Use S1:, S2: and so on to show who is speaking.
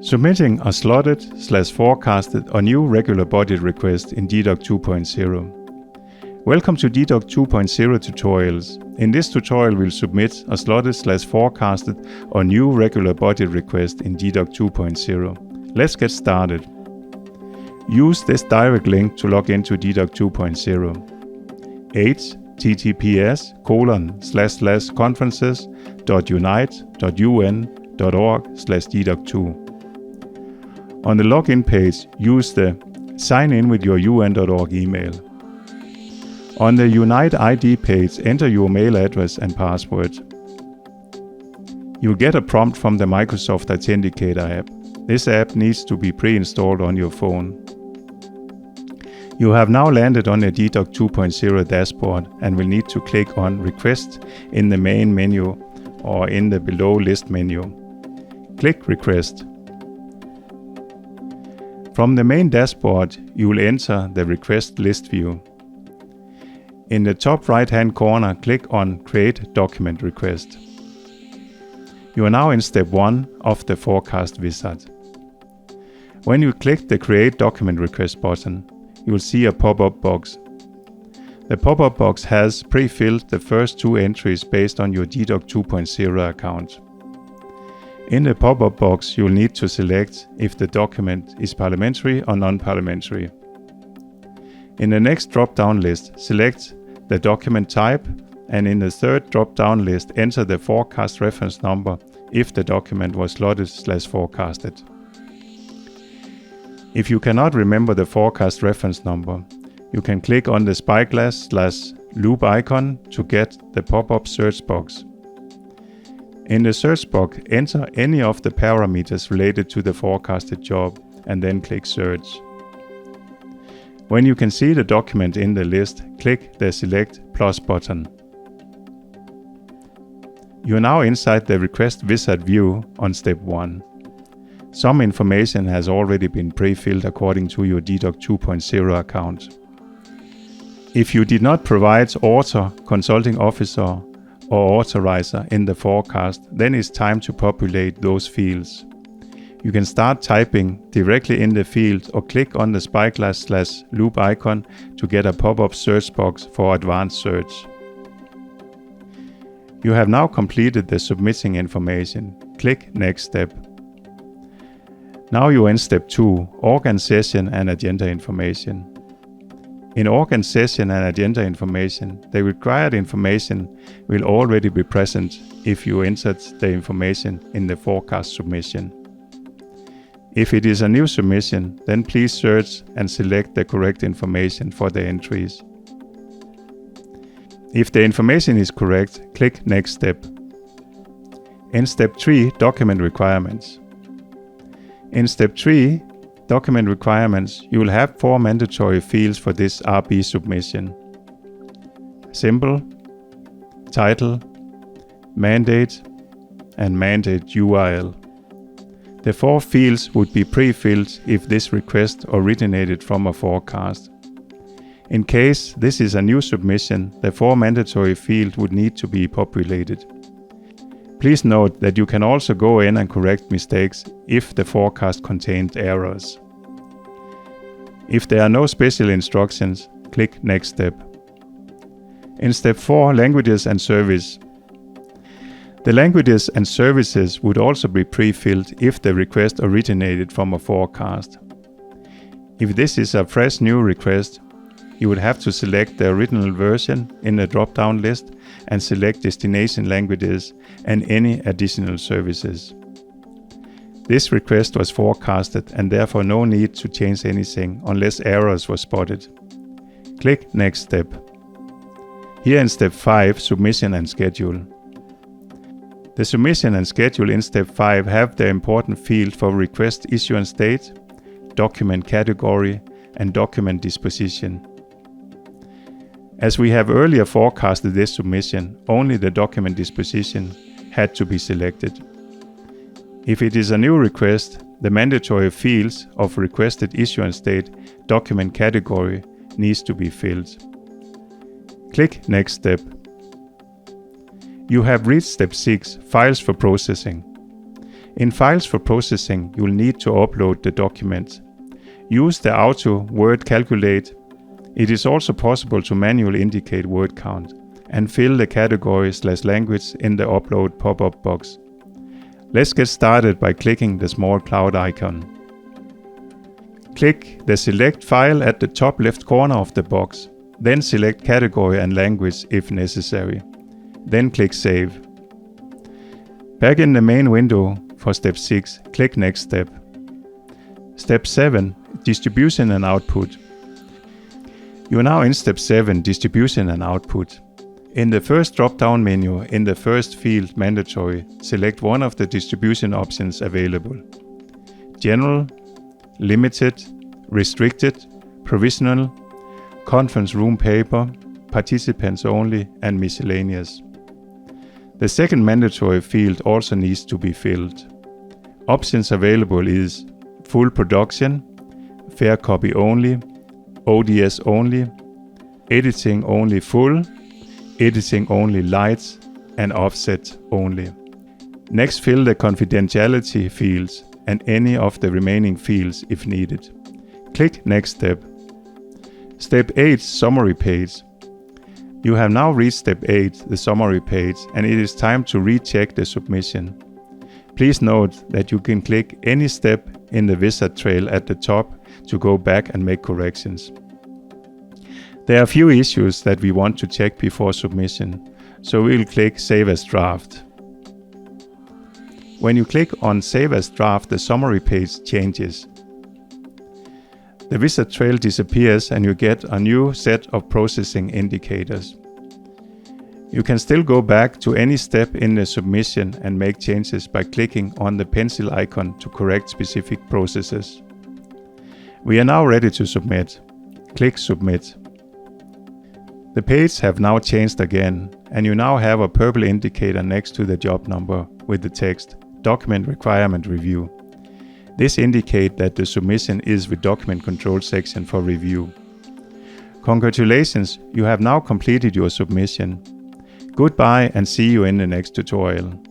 S1: Submitting a slotted/forecasted or new regular budget request in gDoc 2.0. Welcome to gDoc 2.0 tutorials. In this tutorial we'll submit a slotted/forecasted or new regular budget request in gDoc 2.0. Let's get started. Use this direct link to log into gDoc 2.0. https://conferences.unite.un.org/gdoc2. On the login page, use the Sign in with your un.org email. On the Unite ID page, enter your mail address and password. You'll get a prompt from the Microsoft Authenticator app. This app needs to be pre-installed on your phone. You have now landed on the gDoc 2.0 dashboard and will need to click on Request in the main menu or in the Below List menu. Click Request. From the main dashboard, you will enter the request list view. In the top right-hand corner, click on Create Document Request. You are now in step 1 of the forecast wizard. When you click the Create Document Request button, you will see a pop-up box. The pop-up box has pre-filled the first 2 entries based on your gDoc 2.0 account. In the pop-up box, you will need to select if the document is parliamentary or non-parliamentary. In the next drop-down list, select the document type, and in the third drop-down list, enter the forecast reference number if the document was slotted/forecasted. If you cannot remember the forecast reference number, you can click on the spyglass/loop icon to get the pop-up search box. In the search box, enter any of the parameters related to the forecasted job and then click Search. When you can see the document in the list, click the Select Plus button. You are now inside the Request Wizard view on step 1. Some information has already been pre-filled according to your gDoc 2.0 account. If you did not provide author, consulting officer, or authorizer in the forecast, then it's time to populate those fields. You can start typing directly in the field or click on the spyglass/loop icon to get a pop-up search box for advanced search. You have now completed the submitting information. Click Next Step. Now you are in step 2, Organ Session and Agenda Information. In Organ Session and Agenda Information, the required information will already be present if you entered the information in the forecast submission. If it is a new submission, then please search and select the correct information for the entries. If the information is correct, click Next Step. In step 3, Document Requirements. In step 3, Document Requirements, you will have 4 mandatory fields for this RB submission: Symbol, Title, Mandate, and Mandate URL. The 4 fields would be pre-filled if this request originated from a forecast. In case this is a new submission, the 4 mandatory fields would need to be populated. Please note that you can also go in and correct mistakes if the forecast contained errors. If there are no special instructions, click Next Step. In step 4, Languages and Service. The languages and services would also be pre-filled if the request originated from a forecast. If this is a fresh new request, you would have to select the original version in the drop-down list and select destination languages and any additional services. This request was forecasted and therefore no need to change anything unless errors were spotted. Click Next Step. Here in step 5, Submission and Schedule. The submission and schedule in step 5 have the important field for request issuance date, document category, and document disposition. As we have earlier forecasted this submission, only the document disposition had to be selected. If it is a new request, the mandatory fields of requested issuance date, document category needs to be filled. Click Next Step. You have reached step 6, Files for Processing. In Files for Processing, you will need to upload the document. Use the Auto Word Calculate. It is also possible to manually indicate word count and fill the category/language in the upload pop-up box. Let's get started by clicking the small cloud icon. Click the Select File at the top left corner of the box, then select Category and Language if necessary. Then click Save. Back in the main window for Step 6, click Next Step. Step 7, Distribution and Output. You are now in Step 7, Distribution and Output. In the first drop-down menu, in the first field Mandatory, select one of the distribution options available. General, Limited, Restricted, Provisional, Conference Room Paper, Participants Only, and Miscellaneous. The second mandatory field also needs to be filled. Options available is Full Production, Fair Copy Only, ODS Only, Editing Only Full, Editing Only Light, and Offset Only. Next, fill the confidentiality fields and any of the remaining fields if needed. Click Next Step. Step 8, Summary Page. You have now reached Step 8, the summary page, and it is time to recheck the submission. Please note that you can click any step in the wizard trail at the top to go back and make corrections. There are a few issues that we want to check before submission, so we'll click Save as Draft. When you click on Save as Draft, the summary page changes. The wizard trail disappears and you get a new set of processing indicators. You can still go back to any step in the submission and make changes by clicking on the pencil icon to correct specific processes. We are now ready to submit. Click Submit. The page have now changed again, and you now have a purple indicator next to the job number with the text Document Requirement Review. This indicates that the submission is with Document Control section for review. Congratulations, you have now completed your submission. Goodbye and see you in the next tutorial.